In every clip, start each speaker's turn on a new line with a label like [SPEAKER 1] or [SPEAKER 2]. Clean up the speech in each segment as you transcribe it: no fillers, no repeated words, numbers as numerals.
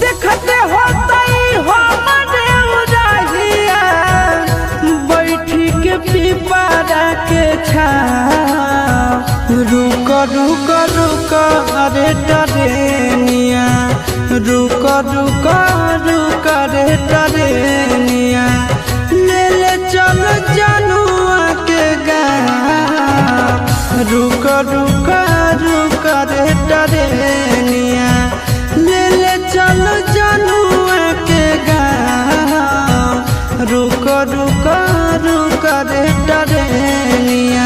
[SPEAKER 1] देखते होतई हमरे उराहिया बैठी के पिपरा के छाँव। रुक रुक रुक रे टरेनिया, रुक रुक रुक रे टरेनिया, ले ले चल जनुआ के गाँव। रुक रुक रुक रे टरेनिया, ले ले चल जनुआ के गाँव। रुक रुक रुक रे टरेनिया।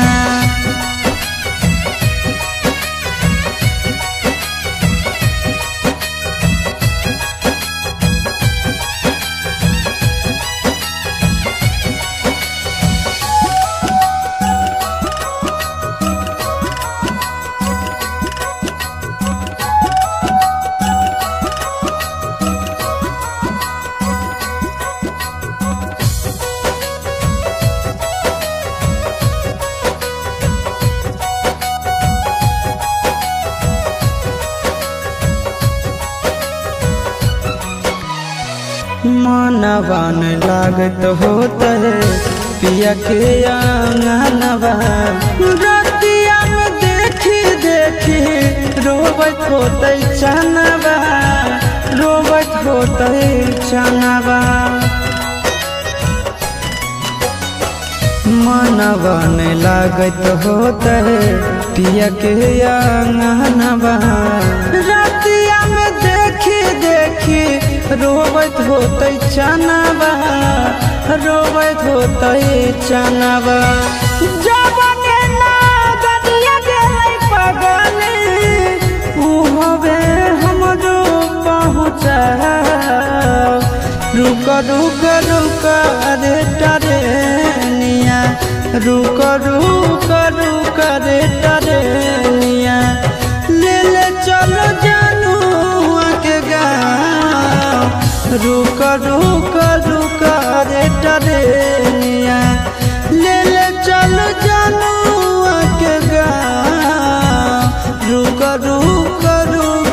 [SPEAKER 1] मनवा न लागत होत है पिया के आंगनवा। रतिया में देखी देखी रोबत होते चनवा, रोबत होते चनवा। मनवा न लागत होत है पिया के आंगनवा। रतिया में देखी देखी रोबत होते चनवा, रोबत होते चनवा। जबने नागरिया गेलै पगले उ होवे हमरो पहुँचाव। रुक रुक रुक रे टरेनिया, रुक रुक रुक रे टरेनिया, ले ले चलो जनुआ के गाँव। रुक रुक रुक रे टरेनिया, ले ले चलो जनुआ के गाँव। रुक रुक रुक।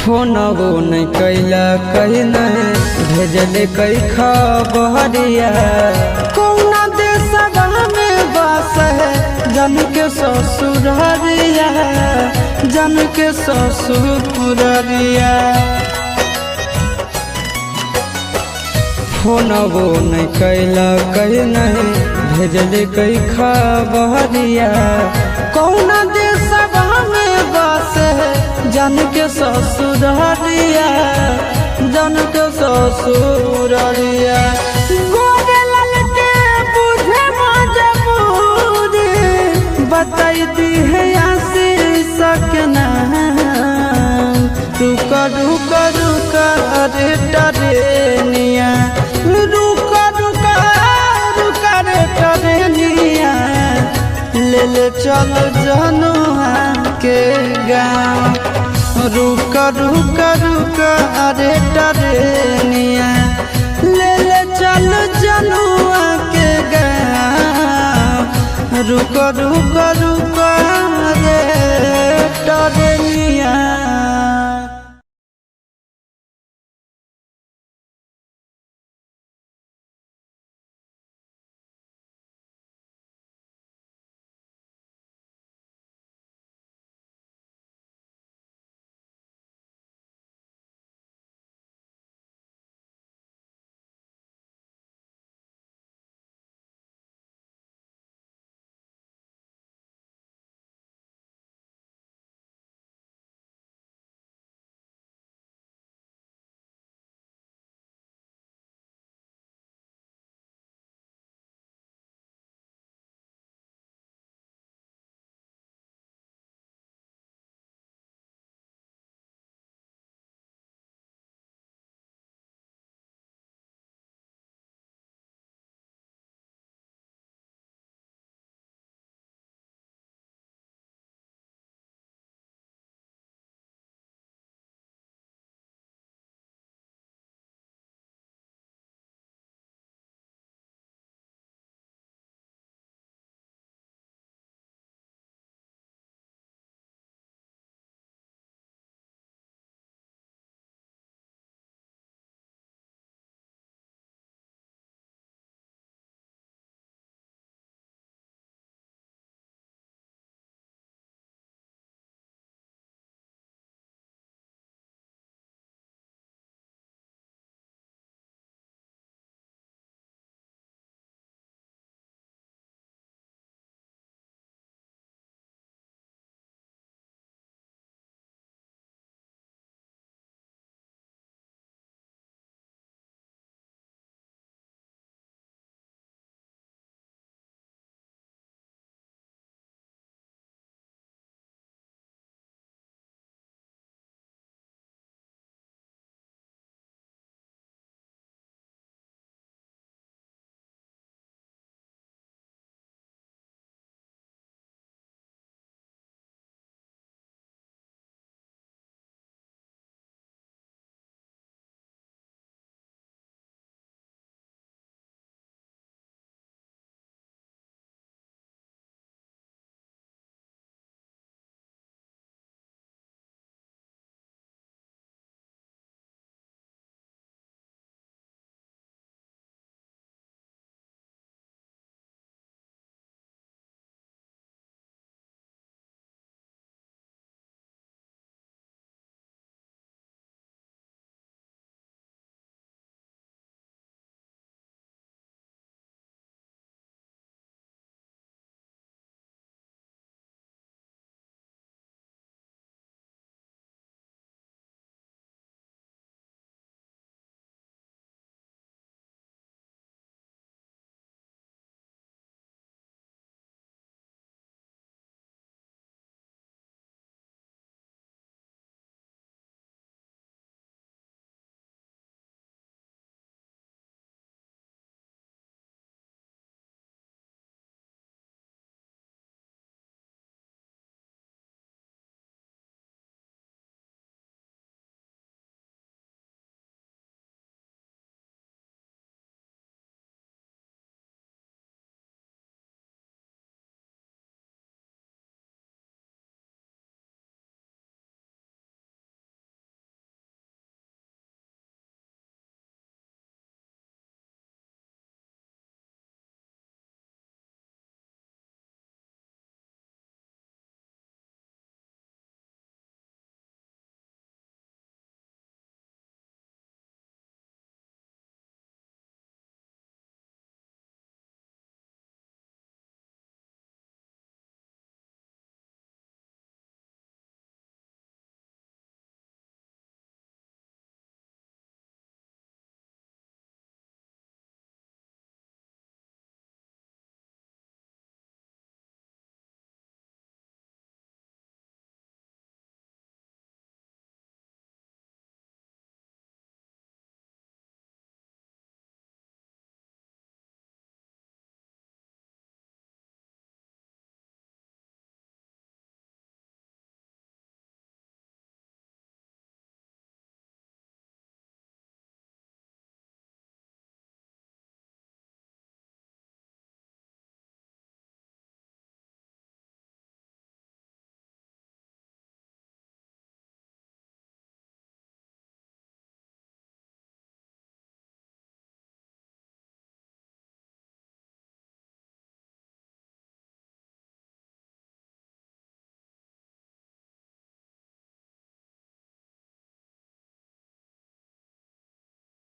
[SPEAKER 1] फोनवो नहीं कैला कहीं नहीं भेजले कई खबरिया। कौना देशवा में बस है जन के ससुररिया, जन के ससुररिया। फोनवो नहीं कैला कहीं नहीं भेजले कई खबरिया। कौना देशवा में बस है जन के ससुररिया, जन के ससुररिया। गोरे ललके बुझे मजबूरी बताई दी है आशीष के नाम। रुक रुक रुक रे टरेनिया, रुक रुक रुक रे टरेनिया, ले ले चल जनुआ के गाँव। रुक रुक रुक रे टरेनिया, ले ले चल जनुआ के गाँव। रुक रुक रुक रे टरेनिया।